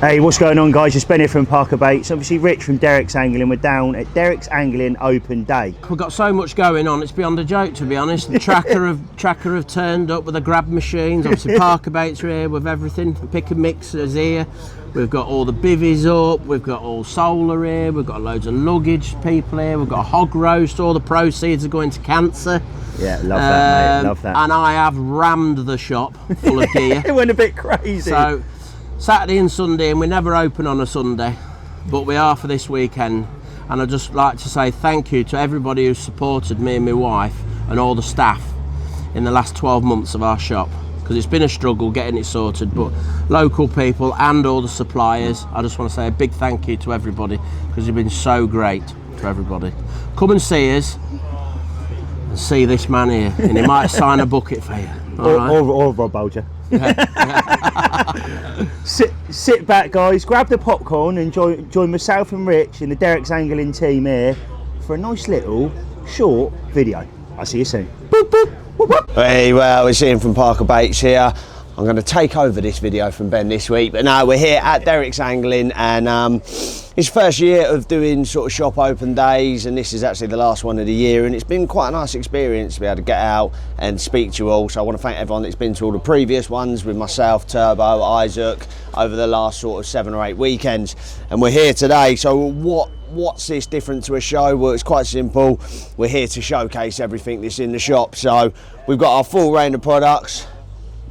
Hey, what's going on, guys? It's Ben here from Parker Baits. Obviously Rich from Derek's Angling. We're down at Derek's Angling Open Day. We've got so much going on, it's beyond a joke, to be honest. The tracker have turned up with the grab machines. Obviously Parker Baits are here with everything. Pick and mix is here. We've got all the bivvies up. We've got all solar here. We've got loads of luggage people here. We've got a hog roast. All the proceeds are going to cancer. Yeah, love that, mate. Love that. And I have rammed the shop full of gear. It went a bit crazy. So Saturday and Sunday, and we're never open on a Sunday, but we are for this weekend. And I'd just like to say thank you to everybody who's supported me and my wife and all the staff in the last 12 months of our shop, because it's been a struggle getting it sorted, but local people and all the suppliers, I just want to say a big thank you to everybody, because you've been so great to everybody. Come and see us and see this man here, and he might sign a bucket for you. Or Rob Bolger. Sit back, guys, grab the popcorn and join myself and Rich in the Derek's Angling team here for a nice little short video. I'll see you soon. Boop, boop, whoop, whoop. Hey, well, we're seeing from Parker Baits here. I'm going to take over this video from Ben this week, but no, we're here at Derek's Angling, and it's first year of doing sort of shop open days, and this is actually the last one of the year, and it's been quite a nice experience to be able to get out and speak to you all. So I want to thank everyone that's been to all the previous ones with myself, Turbo, Isaac, over the last sort of 7 or 8 weekends, and we're here today. So what's this different to a show? Well, it's quite simple. We're here to showcase everything that's in the shop. So we've got our full range of products.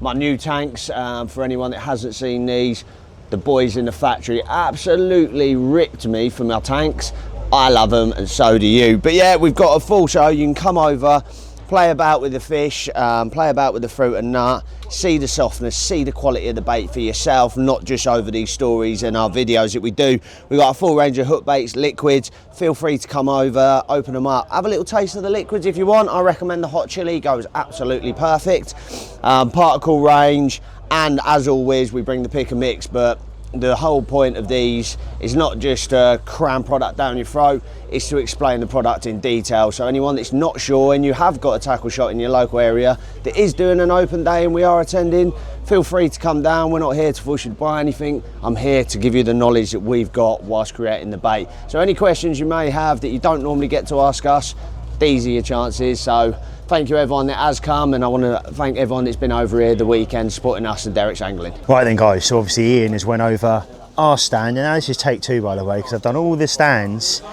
My new tanks, for anyone that hasn't seen these, the boys in the factory absolutely ripped me for my tanks. I love them, and so do you. But yeah, we've got a full show. You can come over, play about with the fish, play about with the fruit and nut, see the softness, see the quality of the bait for yourself, not just over these stories and our videos that we do. We've got a full range of hook baits, liquids. Feel free to come over, open them up, have a little taste of the liquids if you want. I recommend the hot chili, goes absolutely perfect. Particle range, and as always, we bring the pick and mix, but the whole point of these is not just to cram product down your throat, it's to explain the product in detail. So anyone that's not sure and you have got a tackle shop in your local area that is doing an open day and we are attending, feel free to come down. We're not here to force you to buy anything. I'm here to give you the knowledge that we've got whilst creating the bait. So any questions you may have that you don't normally get to ask us, these are your chances. So thank you everyone that has come, and I want to thank everyone that's been over here the weekend supporting us and Derek's Angling. Right then, guys, so obviously Ian has went over our stand, and now this is take 2, by the way, because I've done all the stands,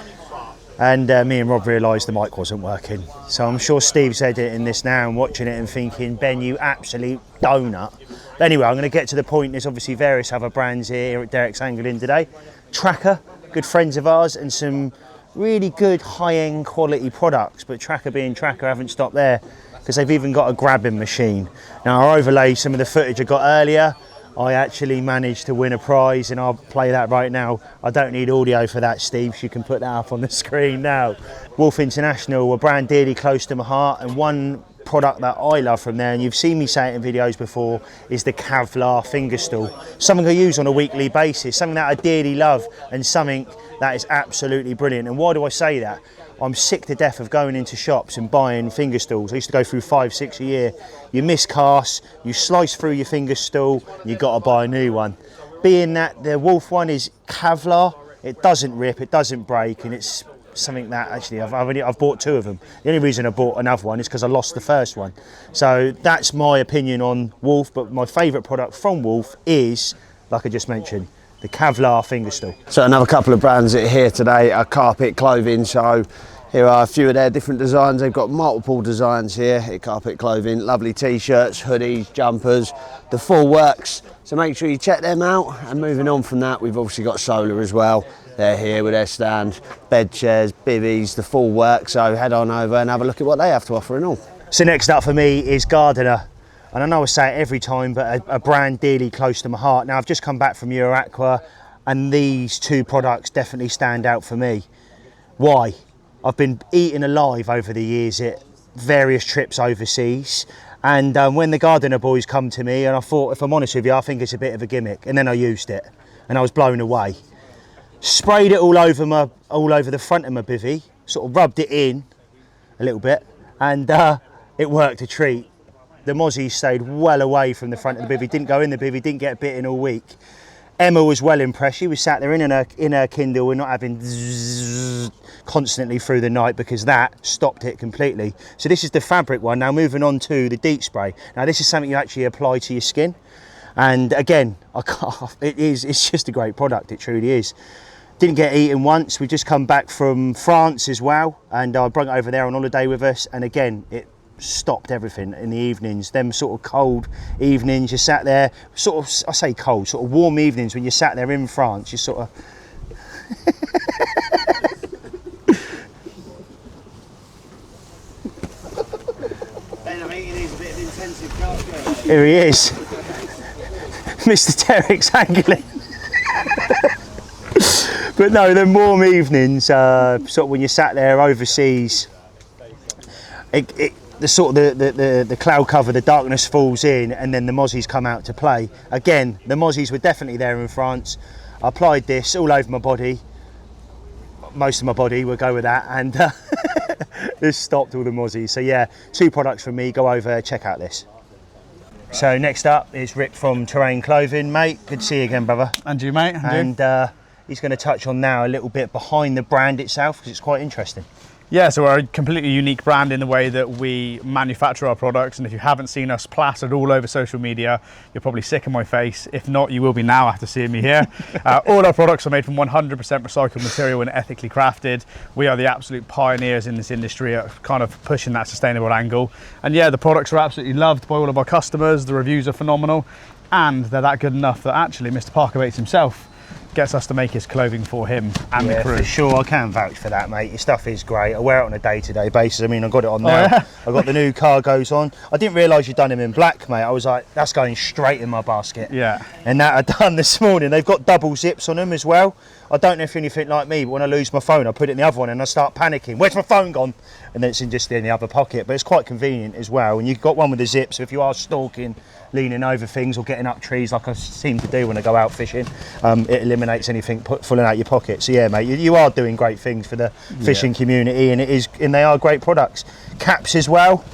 and me and Rob realised the mic wasn't working. So I'm sure Steve's editing this now and watching it and thinking, Ben, you absolute donut. But anyway, I'm going to get to the point. There's obviously various other brands here at Derek's Angling today. Tracker, good friends of ours, and some really good high-end quality products, but Tracker being Tracker haven't stopped there, because they've even got a grabbing machine. Now I'll overlay some of the footage I got earlier. I actually managed to win a prize, and I'll play that right now. I don't need audio for that, Steve, so you can put that up on the screen now. Wolf International, a brand dearly close to my heart, and one product that I love from there, and you've seen me say it in videos before, is the Kevlar finger stool. Something I use on a weekly basis, something that I dearly love, and something that is absolutely brilliant. And why do I say that? I'm sick to death of going into shops and buying finger stools. I used to go through 5, 6 a year. You miss casts, you slice through your finger stool, you got to buy a new one. Being that the Wolf one is Kevlar, it doesn't rip, it doesn't break, and it's something that actually I've bought 2 of them. The only reason I bought another one is because I lost the first one. So that's my opinion on Wolf, but my favourite product from Wolf is, like I just mentioned, the Kevlar finger stool. So another couple of brands that are here today are Carpet Clothing. So here are a few of their different designs. They've got multiple designs here at Carpet Clothing. Lovely t-shirts, hoodies, jumpers, the full works. So make sure you check them out. And moving on from that, we've obviously got Solar as well. They're here with their stand, bed chairs, bivvies, the full work. So head on over and have a look at what they have to offer and all. So next up for me is Gardner. And I know I say it every time, but a brand dearly close to my heart. Now I've just come back from EuroAqua, and these 2 products definitely stand out for me. Why? I've been eaten alive over the years at various trips overseas, and when the Gardner boys come to me, and I thought, if I'm honest with you, I think it's a bit of a gimmick, and then I used it and I was blown away. Sprayed it all over the front of my bivvy, sort of rubbed it in a little bit, and it worked a treat. The mozzies stayed well away from the front of the bivvy, didn't go in the bivvy, didn't get bitten all week. Emma was well impressed. She was sat there in her Kindle and not having zzz constantly through the night, because that stopped it completely. So this is the fabric one. Now moving on to the deep spray. Now this is something you actually apply to your skin, and again, it's just a great product. It truly is. Didn't get eaten once. We just come back from France as well, and I brought it over there on holiday with us, and again it stopped everything in the evenings. Them sort of cold evenings, you sat there, sort of, I say cold, sort of warm evenings when you sat there in France, you sort of Ben, I think he needs a bit of intensive carp spirit. Here he is. Mr. Derek's angling. But no, them warm evenings, sort of when you sat there overseas, the sort of the cloud cover, the darkness falls in, and then the mozzies come out to play. Again, the mozzies were definitely there in France. I applied this all over my body, most of my body, we'll go with that, and this stopped all the mozzies. So yeah, 2 products from me. Go over, check out this. So next up is Rick from Terrain Clothing. Mate, good to see you again, brother. And you, mate. And he's going to touch on now a little bit behind the brand itself, because it's quite interesting. Yeah, so we're a completely unique brand in the way that we manufacture our products, and if you haven't seen us plastered all over social media, you're probably sick of my face. If not, you will be now after seeing me here. All our products are made from 100% recycled material and ethically crafted. We are the absolute pioneers in this industry at kind of pushing that sustainable angle. And yeah, the products are absolutely loved by all of our customers. The reviews are phenomenal, and they're that good enough that actually Mr. Parker Bates himself gets us to make his clothing for him and the crew. For sure, I can vouch for that, mate. Your stuff is great. I wear it on a day-to-day basis. I mean, I've got it on now. Oh, yeah? I've got the new cargos on. I didn't realise you'd done them in black, mate. I was like, that's going straight in my basket. Yeah. And that I done this morning. They've got double zips on them as well. I don't know if you're anything like me, but when I lose my phone, I put it in the other one and I start panicking. Where's my phone gone? And then it's just in the other pocket. But it's quite convenient as well. And you've got one with the zip, so if you are stalking, leaning over things or getting up trees like I seem to do when I go out fishing, it eliminates anything falling out your pocket. So yeah, mate, you are doing great things for the fishing community, and they are great products. Caps as well.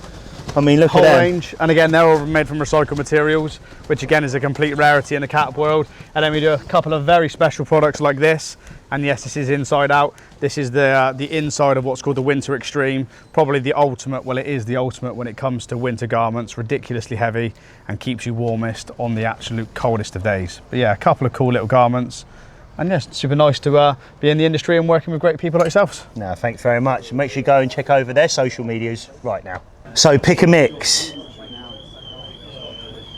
I mean, look whole at them. range, and again, they're all made from recycled materials, which again is a complete rarity in the cap world. And then we do a couple of very special products like this. And yes, this is inside out. This is the inside of what's called the Winter Extreme. Probably the ultimate, well, it is the ultimate when it comes to winter garments. Ridiculously heavy and keeps you warmest on the absolute coldest of days. But yeah, a couple of cool little garments. And yes, super nice to be in the industry and working with great people like yourselves. No, thanks very much. Make sure you go and check over their social medias right now. So pick a mix.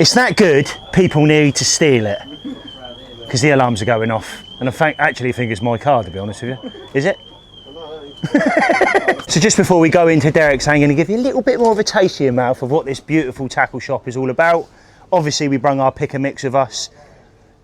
It's that good, people need to steal it, because the alarms are going off. And I actually think it's my car, to be honest with you. Is it? So just before we go into Derek's, I'm going to give you a little bit more of a taste in your mouth of what this beautiful tackle shop is all about. Obviously, we brung our pick a mix with us.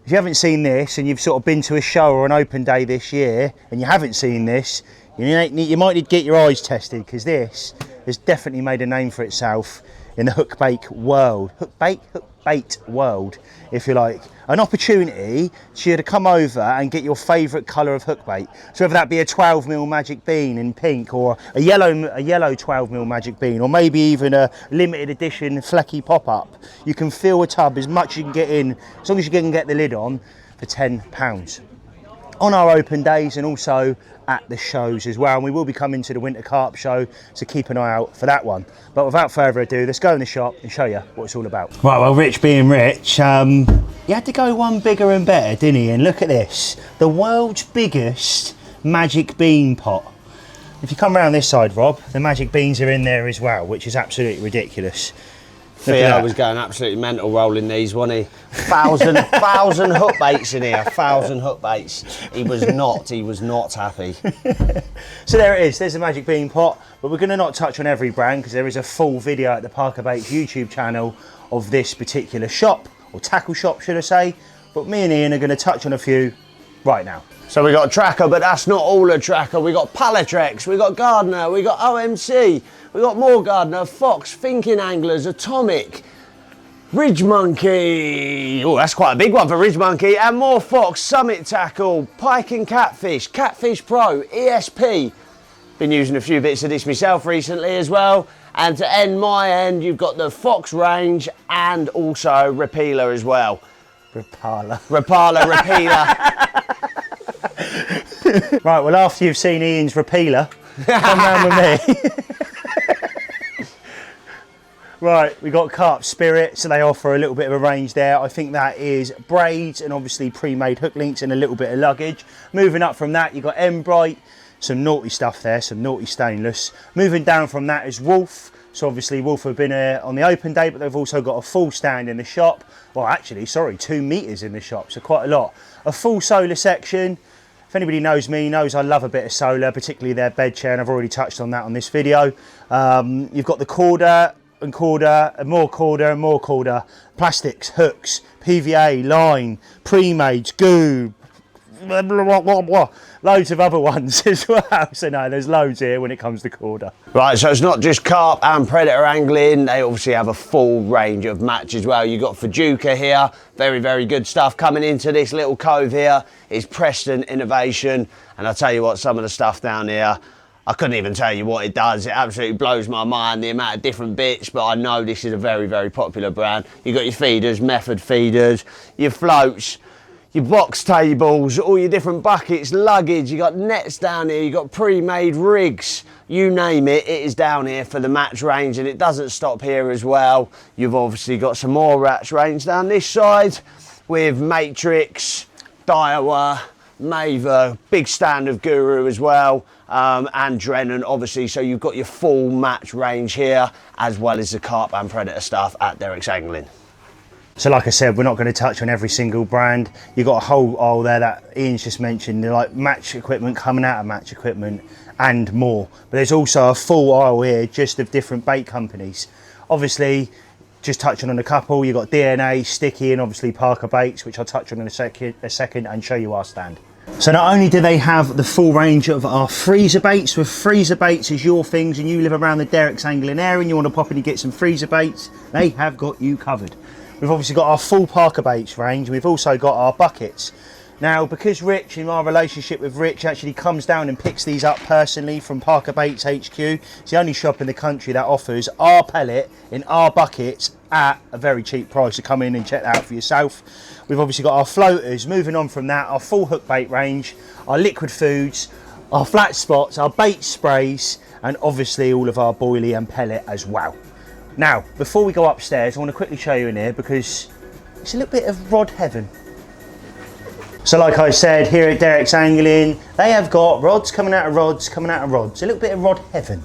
If you haven't seen this and you've sort of been to a show or an open day this year and you haven't seen this, you might need to get your eyes tested, because this has definitely made a name for itself in the hookbait world. Hookbait world, if you like. An opportunity for you to come over and get your favourite colour of hookbait. So whether that be a 12mm magic bean in pink, or a yellow 12mm magic bean, or maybe even a limited edition flecky pop-up, you can fill a tub as much as you can get in, as long as you can get the lid on, for £10. On our open days, and also at the shows as well. And we will be coming to the Winter Carp Show, so keep an eye out for that one. But without further ado, let's go in the shop and show you what it's all about. Right, well, Rich being Rich, he had to go one bigger and better, didn't he? And look at this, the world's biggest magic bean pot. If you come around this side, Rob, the magic beans are in there as well, which is absolutely ridiculous. Theo was going absolutely mental rolling these, wasn't he? thousand hook baits in here, 1,000 hook baits. He was not happy. So there it is, there's the magic bean pot, but we're going to not touch on every brand, because there is a full video at the Parker Baits YouTube channel of this particular shop, or tackle shop should I say, but me and Ian are going to touch on a few right now. So we got a tracker, but that's not all a tracker. We got Palatrex, we got Gardner, we got OMC, we got more Gardner, Fox, Thinking Anglers, Atomic, Ridge Monkey, oh that's quite a big one for Ridge Monkey, and more Fox, Summit Tackle, Pike and Catfish, Catfish Pro, ESP. Been using a few bits of this myself recently as well. And to end my end, you've got the Fox range and also Repealer as well. Rapala. repealer. Right, well, after you've seen Ian's repealer, come round with me. Right, we got Carp Spirit, so they offer a little bit of a range there. I think that is braids and obviously pre-made hook links and a little bit of luggage. Moving up from that, you've got Embright, some naughty stuff there, some naughty stainless. Moving down from that is Wolf. So obviously Wolf have been on the open day, but they've also got a full stand in the shop. Well, actually, sorry, 2 meters in the shop, so quite a lot. A full solar section. If anybody knows me, knows I love a bit of solar, particularly their bed chair, and I've already touched on that on this video. You've got the corder and corder, and more corder and more corder, plastics, hooks, PVA, line, pre-mades, goo, blah, blah, blah, blah. Loads of other ones as well. So no, there's loads here when it comes to corder. Right, so it's not just carp and predator angling, they obviously have a full range of match as well. You've got Fajuka here, very, very good stuff. Coming into this little cove here is Preston Innovation, and I'll tell you what, some of the stuff down here, I couldn't even tell you what it does. It absolutely blows my mind, the amount of different bits, but I know this is a very, very popular brand. You've got your feeders, method feeders, your floats, your box tables, all your different buckets, luggage, you got nets down here, you got pre-made rigs, you name it, it is down here for the match range, and it doesn't stop here as well. You've obviously got some more match range down this side with Matrix, Daiwa, Maver, big stand of Guru as well, and Drennan obviously, so you've got your full match range here, as well as the carp and predator stuff at Derek's Angling. So like I said, we're not going to touch on every single brand. You've got a whole aisle there that Ian's just mentioned, like match equipment, coming out of match equipment and more. But there's also a full aisle here just of different bait companies. Obviously, just touching on a couple, you've got DNA, Sticky, and obviously Parker Baits, which I'll touch on in a second and show you our stand. So not only do they have the full range of our freezer baits, with freezer baits is your things and you live around the Derek's Angling area and you want to pop in and get some freezer baits, they have got you covered. We've obviously got our full Parker Baits range, and we've also got our buckets. Now, because Rich, in our relationship with Rich, actually comes down and picks these up personally from Parker Baits HQ, it's the only shop in the country that offers our pellet in our buckets at a very cheap price. So come in and check that out for yourself. We've obviously got our floaters. Moving on from that, our full hook bait range, our liquid foods, our flat spots, our bait sprays, and obviously all of our boilie and pellet as well. Now, before we go upstairs, I want to quickly show you in here because it's a little bit of rod heaven. So like I said, here at Derek's Angling, they have got rods coming out of rods, coming out of rods. A little bit of rod heaven.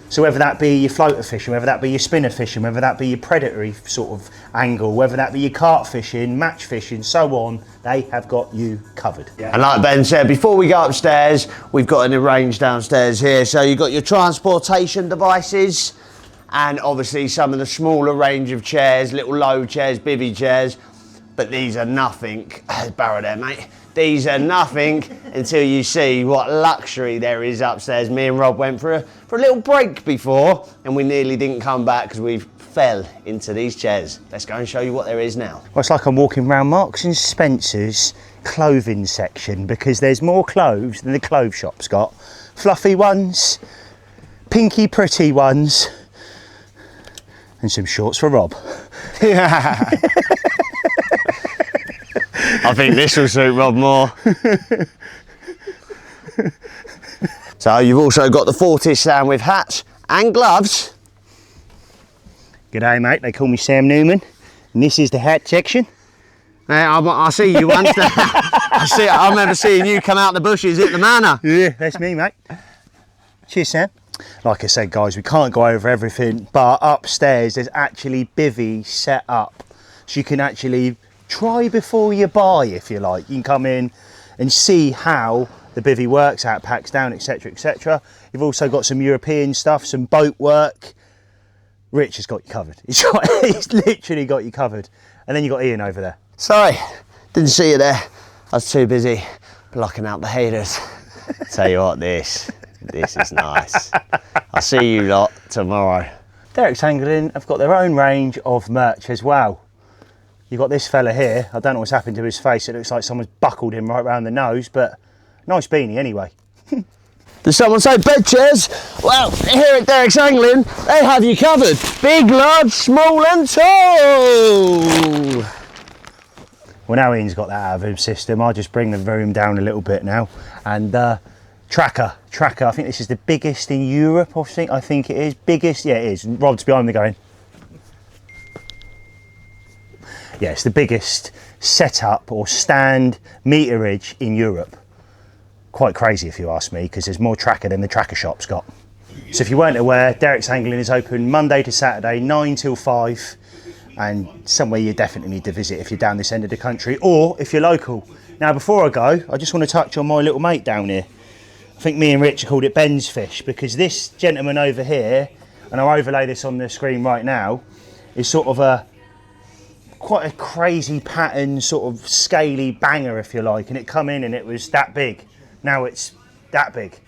So whether that be your floater fishing, whether that be your spinner fishing, whether that be your predatory sort of angle, whether that be your carp fishing, match fishing, so on, they have got you covered. Yeah. And like Ben said, before we go upstairs, we've got an arrange downstairs here. So you've got your transportation devices, and obviously some of the smaller range of chairs, little low chairs, bivvy chairs, but these are nothing, Barrow there mate, these are nothing until you see what luxury there is upstairs. Me and Rob went for a little break before, and we nearly didn't come back because we fell into these chairs. Let's go and show you what there is now. Well, it's like I'm walking around Marks and Spencer's clothing section, because there's more clothes than the clothes shop's got. Fluffy ones, pinky pretty ones, and some shorts for Rob. Yeah. I think this will suit Rob more. So you've also got the Fortis stand with hats and gloves. G'day mate, they call me Sam Newman, and this is the hat section. I see you once. I remember seeing you come out the bushes at the manor. Yeah, that's me mate. Cheers Sam. Like I said guys, we can't go over everything, but upstairs there's actually bivvies set up, so you can actually try before you buy, if you like. You can come in and see how the bivvy works, how it packs down, etc, etc. You've also got some European stuff, some boat work. Rich has got you covered. He's literally got you covered. And then you've got Ian over there. Sorry, didn't see you there. I was too busy blocking out the haters. Tell you what, this is nice. I'll see you lot tomorrow. Derek's Angling have got their own range of merch as well. You've got this fella here. I don't know what's happened to his face. It looks like someone's buckled him right round the nose, but nice beanie anyway. Did someone say bed chairs? Well, here at Derek's Angling, they have you covered. Big, large, small and tall. Well, now Ian's got that out of his system, I'll just bring the volume down a little bit now. And Tracker, I think this is the biggest in Europe, I think it is. Biggest, yeah it is. Rod's behind me going. Yeah, it's the biggest setup or stand meterage in Europe. Quite crazy if you ask me, because there's more tracker than the tracker shop's got. So if you weren't aware, Derek's Angling is open Monday to Saturday, 9 till 5, and somewhere you definitely need to visit if you're down this end of the country, or if you're local. Now before I go, I just want to touch on my little mate down here. I think me and Rich called it Ben's fish, because this gentleman over here, and I'll overlay this on the screen right now, is sort of quite a crazy pattern, sort of scaly banger if you like, and it come in and it was that big. Now it's that big.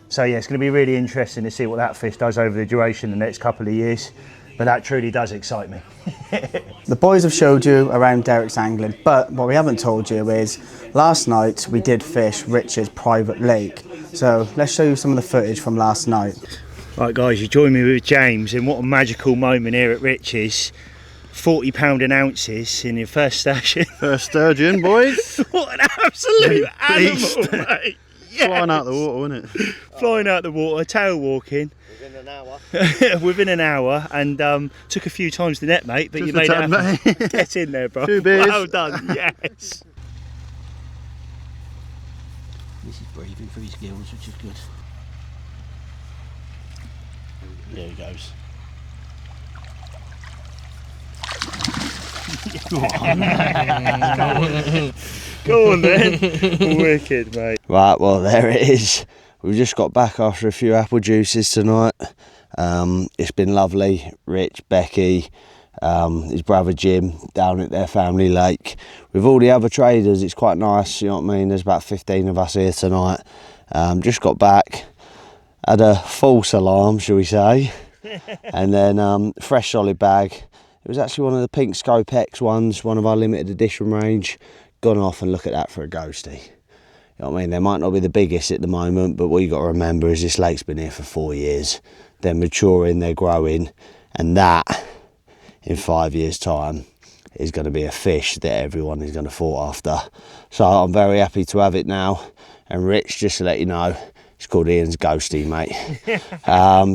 So yeah, it's going to be really interesting to see what that fish does over the duration of the next couple of years, but that truly does excite me. The boys have showed you around Derek's Angling, but what we haven't told you is last night we did fish Rich's private lake. So let's show you some of the footage from last night. Right guys, you join me with James, and what a magical moment here at Rich's. 40 pound an ounces in your first station. First sturgeon, boys. What an absolute animal, mate. Yes. Flying out the water, wasn't it? Flying out the water, tail walking. Within an hour. Within an hour, and took a few times the net, mate, but Just you made it happen. mate. Get in there, bro. 2 beers. Well done, yes. This is breathing through his gills, which is good. There he goes. Go on then. Wicked, mate. Right, well there it is. We've just got back after a few apple juices tonight. It's been lovely. Rich, Becky, his brother Jim down at their family lake. With all the other traders, it's quite nice, you know what I mean? There's about 15 of us here tonight. Just got back, had a false alarm, shall we say, and then fresh solid bag. It was actually one of the pink Scope X ones, one of our limited edition range. Gone off, and look at that for a ghostie. You know what I mean? They might not be the biggest at the moment, but what you got to remember is this lake's been here for 4 years. They're maturing, they're growing, and that, in 5 years' time, is going to be a fish that everyone is going to fall after. So I'm very happy to have it now. And Rich, just to let you know, it's called Ian's ghostie, mate.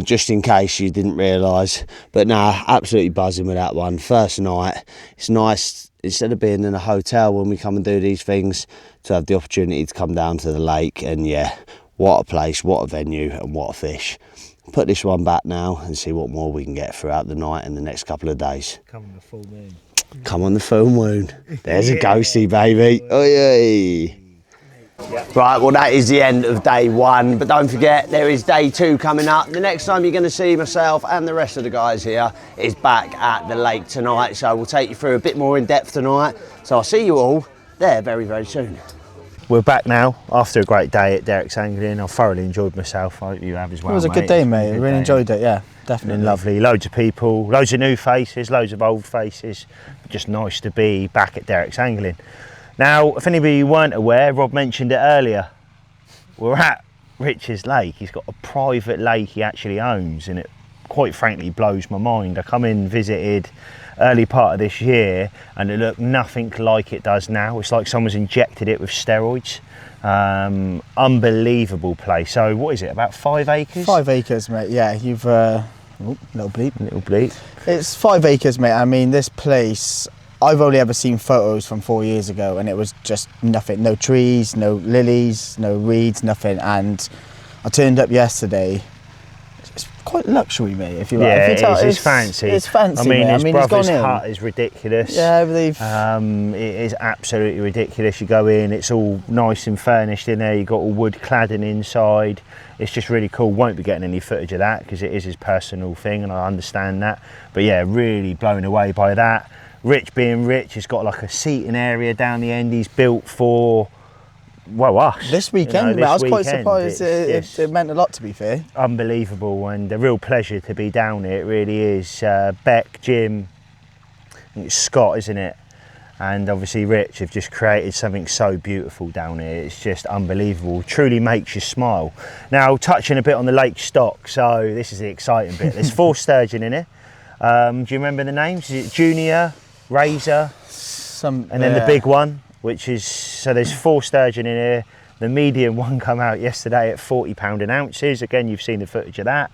Just in case you didn't realise. But nah, absolutely buzzing with that one. First night, it's nice, instead of being in a hotel when we come and do these things, to have the opportunity to come down to the lake. And yeah, what a place, what a venue, and what a fish. Put this one back now and see what more we can get throughout the night and the next couple of days. Come on the full moon. Come on the full moon. There's a ghostie, baby. Oh yeah. Right, well that is the end of day one, but don't forget there is day two coming up. The next time you're going to see myself and the rest of the guys here is back at the lake tonight, so we'll take you through a bit more in depth tonight. So I'll see you all there very, very soon. We're back now after a great day at Derek's Angling. I thoroughly enjoyed myself. I hope you have as well. It was a good day, mate. I really enjoyed it, yeah, definitely. Been lovely, loads of people, loads of new faces, loads of old faces. Just nice to be back at Derek's Angling. Now, if anybody weren't aware, Rob mentioned it earlier. We're at Rich's lake. He's got a private lake he actually owns, and it quite frankly blows my mind. I come in, visited early part of this year, and it looked nothing like it does now. It's like someone's injected it with steroids. Unbelievable place. So what is it, about 5 acres? 5 acres, mate, yeah. You've, little bleep. Little bleep. It's 5 acres, mate. I mean, this place, I've only ever seen photos from 4 years ago, and it was just nothing. No trees, no lilies, no reeds, nothing. And I turned up yesterday. It's quite luxury, mate, if you like. Yeah, if you it's fancy. It's fancy, I mean, mate. his brother's hut is ridiculous. Yeah, they've... It is absolutely ridiculous. You go in, it's all nice and furnished in there. You've got all wood cladding inside. It's just really cool. Won't be getting any footage of that because it is his personal thing, and I understand that. But yeah, really blown away by that. Rich being Rich, he's got like a seating area down the end. He's built for, well, us. This weekend, you know, mate, I was quite weekend. surprised. It meant a lot, to be fair. Unbelievable, and a real pleasure to be down here. It really is. Beck, Jim, I think it's Scott, isn't it? And obviously Rich have just created something so beautiful down here. It's just unbelievable. Truly makes you smile. Now, touching a bit on the lake stock, so this is the exciting bit. There's 4 sturgeon in here. Do you remember the names? Is it Junior, Razor? Some, and then the big one, which is, so there's 4 sturgeon in here. The medium one come out yesterday at £40 an ounces. Again, you've seen the footage of that.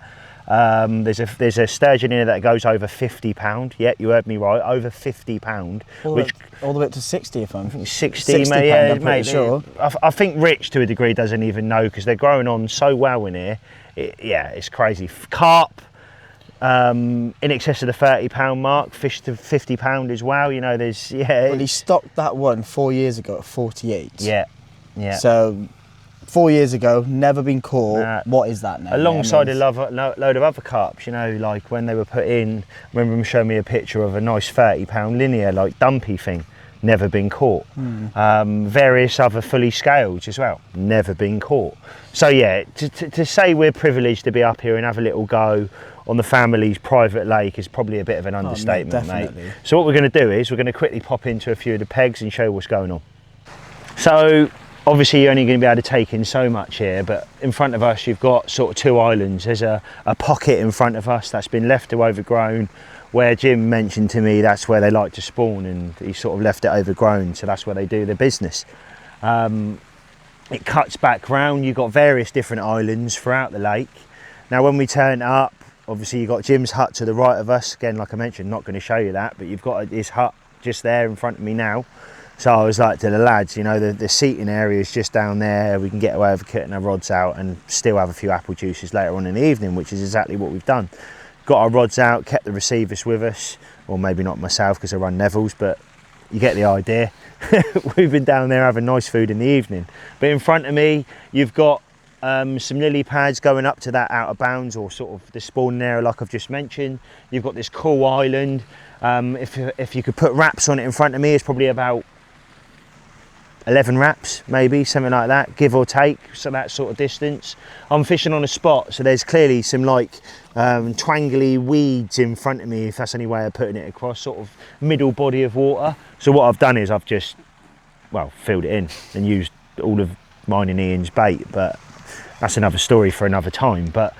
There's a sturgeon in here that goes over £50. Yeah, you heard me right, over £50. All the way up to 60, if I'm 60, mate. Yeah, I'm mate. sure. I think Rich, to a degree, doesn't even know because they're growing on so well in here. Yeah, it's crazy. Carp, in excess of the £30 mark. Fish to £50 as well. You know, there's Well, he stocked that one 4 years ago at 48. Yeah, yeah. So 4 years ago, never been caught. Nah. What is that now? Alongside a load of other carps, you know, like when they were put in, I remember him showing me a picture of a nice £30 linear, like dumpy thing, never been caught. Various other fully scaled as well, never been caught. So yeah, to say we're privileged to be up here and have a little go on the family's private lake is probably a bit of an understatement, mate. So what we're going to do is we're going to quickly pop into a few of the pegs and show you what's going on. So obviously you're only going to be able to take in so much here, but in front of us you've got sort of 2 islands. There's a pocket in front of us that's been left to overgrown, where Jim mentioned to me that's where they like to spawn, and he sort of left it overgrown, so that's where they do their business. It cuts back round, you've got various different islands throughout the lake. Now when we turn up, obviously you've got Jim's hut to the right of us. Again, like I mentioned, not going to show you that, but you've got his hut just there in front of me now. So I was like to the lads, you know, the seating area is just down there. We can get away with cutting our rods out and still have a few apple juices later on in the evening, which is exactly what we've done. Got our rods out, kept the receivers with us, or maybe not myself because I run Neville's, but you get the idea. We've been down there having nice food in the evening. But in front of me, you've got some lily pads going up to that out of bounds, or sort of the spawning area like I've just mentioned. You've got this cool island. If you could put wraps on it in front of me, it's probably about 11 wraps, maybe, something like that, give or take, so that sort of distance. I'm fishing on a spot, so there's clearly some like twangly weeds in front of me, if that's any way of putting it across, sort of middle body of water. So what I've done is I've just, well, filled it in and used all of mine and Ian's bait, but that's another story for another time. But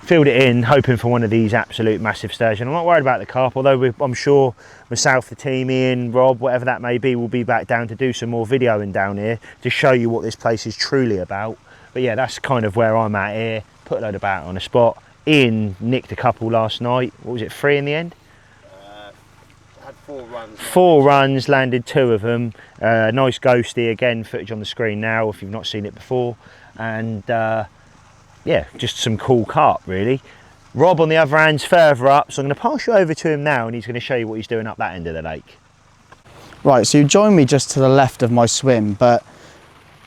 filled it in, hoping for one of these absolute massive sturgeon. I'm not worried about the carp, although I'm sure myself, the team, Ian, Rob, whatever that may be, will be back down to do some more videoing down here to show you what this place is truly about. But yeah, that's kind of where I'm at here. Put a load of bait on a spot. Ian nicked a couple last night. What was it, 3 in the end? Had 4 runs. 4 runs, landed 2 of them. Nice ghosty, again, footage on the screen now if you've not seen it before. And yeah, just some cool carp, really. Rob, on the other hand's further up, so I'm going to pass you over to him now and he's going to show you what he's doing up that end of the lake. Right, so you joined me just to the left of my swim, but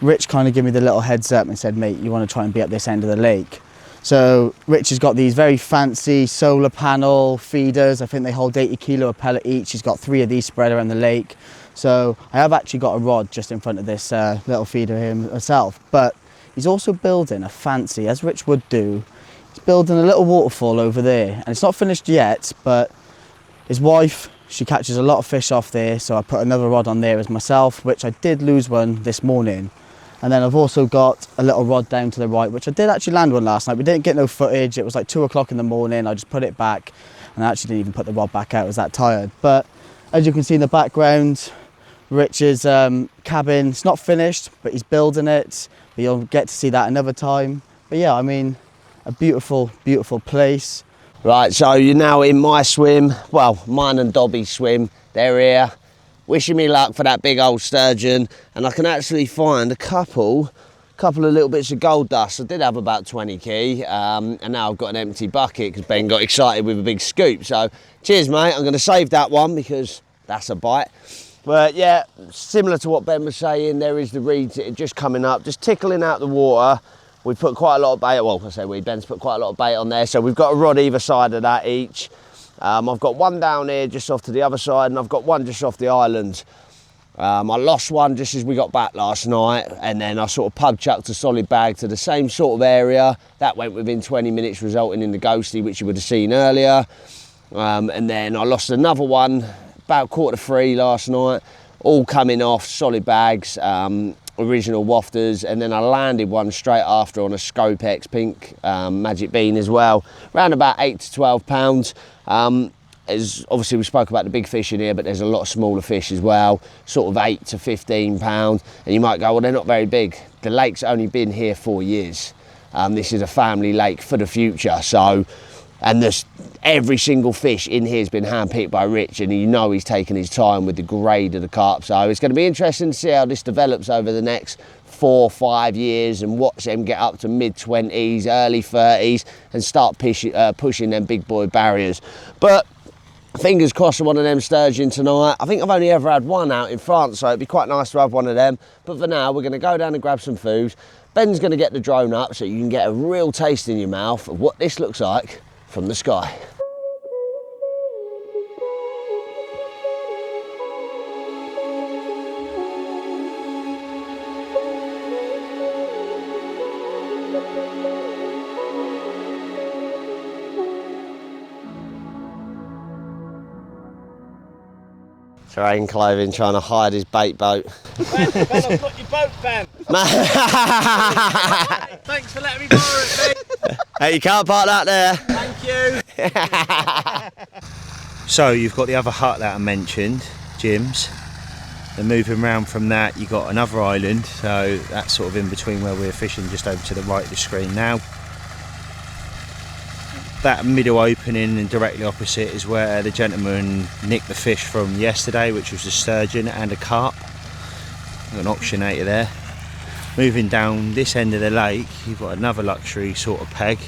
Rich kind of gave me the little heads up and said, mate, you want to try and be at this end of the lake. So Rich has got these very fancy solar panel feeders. I think they hold 80 kilo a pellet each. He's got 3 of these spread around the lake. So I have actually got a rod just in front of this little feeder here himself, but he's also building a fancy, as Rich would do, he's building a little waterfall over there. And it's not finished yet, but his wife, she catches a lot of fish off there, so I put another rod on there as myself, which I did lose one this morning. And then I've also got a little rod down to the right, which I did actually land one last night. We didn't get no footage. It was like 2 o'clock in the morning. I just put it back, and I actually didn't even put the rod back out. I was that tired. But as you can see in the background, Rich's cabin, it's not finished, but he's building it. But you'll get to see that another time. But yeah, I mean, a beautiful, beautiful place. Right, so you're now in my swim, well, mine and Dobby's swim. They're here, wishing me luck for that big old sturgeon, and I can actually find a couple of little bits of gold dust. I did have about 20 key, and now I've got an empty bucket because Ben got excited with a big scoop. So cheers, mate. I'm going to save that one because that's a bite. But yeah, similar to what Ben was saying, there is the reeds just coming up, just tickling out the water. We put quite a lot of bait, well, I say Ben's put quite a lot of bait on there, so we've got a rod either side of that each. I've got one down here just off to the other side, and I've got one just off the island. I lost one just as we got back last night, and then I sort of pug chucked a solid bag to the same sort of area. That went within 20 minutes, resulting in the ghosty, which you would have seen earlier. And then I lost another one about 2:45 last night, all coming off solid bags, original wafters, and then I landed one straight after on a Scope X pink magic bean as well, around about 8 to 12 pounds. as obviously we spoke about the big fish in here, but there's a lot of smaller fish as well, sort of 8 to 15 pound. And you might go, well, they're not very big. The lake's only been here 4 years. This is a family lake for the future. So, and every single fish in here has been handpicked by Rich, and you know he's taken his time with the grade of the carp. So it's going to be interesting to see how this develops over the next 4 or 5 years and watch them get up to mid-20s, early 30s and start pushing them big boy barriers. But fingers crossed on one of them sturgeon tonight. I think I've only ever had one out in France, so it'd be quite nice to have one of them. But for now, we're going to go down and grab some food. Ben's going to get the drone up so you can get a real taste in your mouth of what this looks like from the sky. Terrain clothing, trying to hide his bait boat. Ben, I've got your boat, Ben. Thanks for letting me borrow it, mate. Hey, you can't park that there. Thank you. So you've got the other hut that I mentioned, Jim's. Then moving round from that, you've got another island. So that's sort of in between where we're fishing, just over to the right of the screen now. That middle opening and directly opposite is where the gentleman nicked the fish from yesterday, which was a sturgeon and a carp. Got an optionator there. Moving down this end of the lake, you've got another luxury sort of peg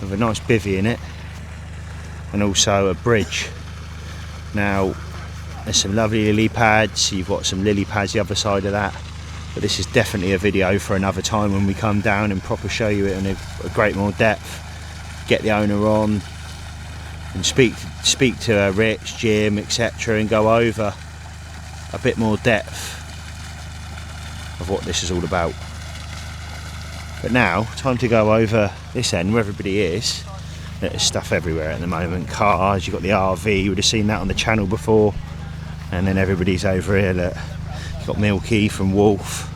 with a nice bivvy in it, and also a bridge. Now there's some lovely lily pads, you've got some lily pads the other side of that, but this is definitely a video for another time when we come down and proper show you it in a great more depth. Get the owner on and speak to Rich, Jim, etc., and go over a bit more depth of what this is all about. But now, time to go over this end where everybody is. There's stuff everywhere at the moment. Cars, you've got the RV, you would have seen that on the channel before. And then everybody's over here. Look, you've got Milky from Wolf.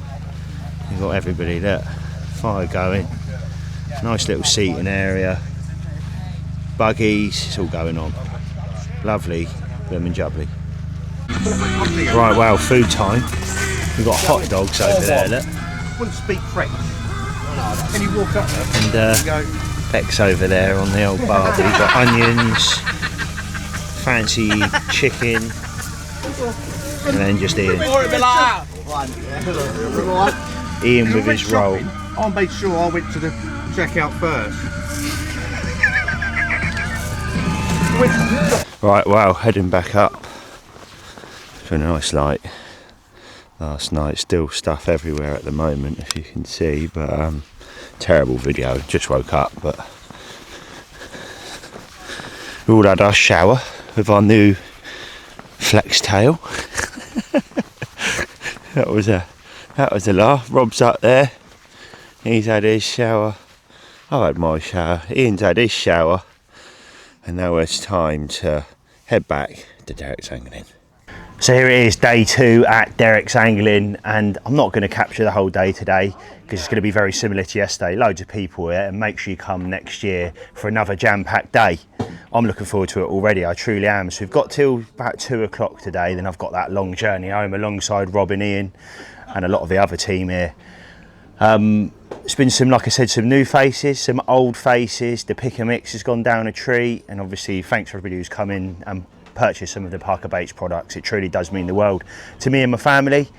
You've got everybody, look, fire going. Nice little seating area. Buggies, it's all going on. Lovely, blooming jubbly. Right, well, food time. We've got hot dogs over there, look. Wouldn't speak French. Can you walk up there? And Beck's over there on the old barbie. We've got onions, fancy chicken, and then just Ian. Ian with his roll. I made sure I went to the checkout first. Right, well, heading back up. It's been a nice light last night. Still stuff everywhere at the moment, if you can see, but terrible video. Just woke up, but we all had our shower with our new flex tail. that was a laugh. Rob's up there. He's had his shower. I've had my shower. Ian's had his shower. And now it's time to head back to Derek's Angling. So here it is, day 2 at Derek's Angling, and I'm not going to capture the whole day today because it's going to be very similar to yesterday. Loads of people here, and make sure you come next year for another jam-packed day. I'm looking forward to it already, I truly am. So we've got till about 2 o'clock today, then I've got that long journey home alongside Rob and Ian and a lot of the other team here. It's been some, like I said, some new faces, some old faces. The pick and mix has gone down a treat, and obviously thanks for everybody who's come in and purchased some of the Parker Baits products. It truly does mean the world to me and my family.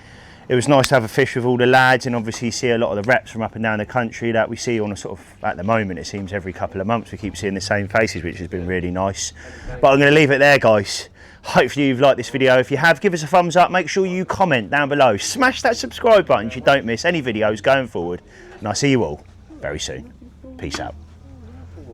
It was nice to have a fish with all the lads, and obviously see a lot of the reps from up and down the country that we see on a sort of, at the moment it seems every couple of months we keep seeing the same faces, which has been really nice. But I'm going to leave it there, guys. Hopefully you've liked this video. If you have, give us a thumbs up. Make sure you comment down below. Smash that subscribe button so you don't miss any videos going forward. And I'll see you all very soon. Peace out.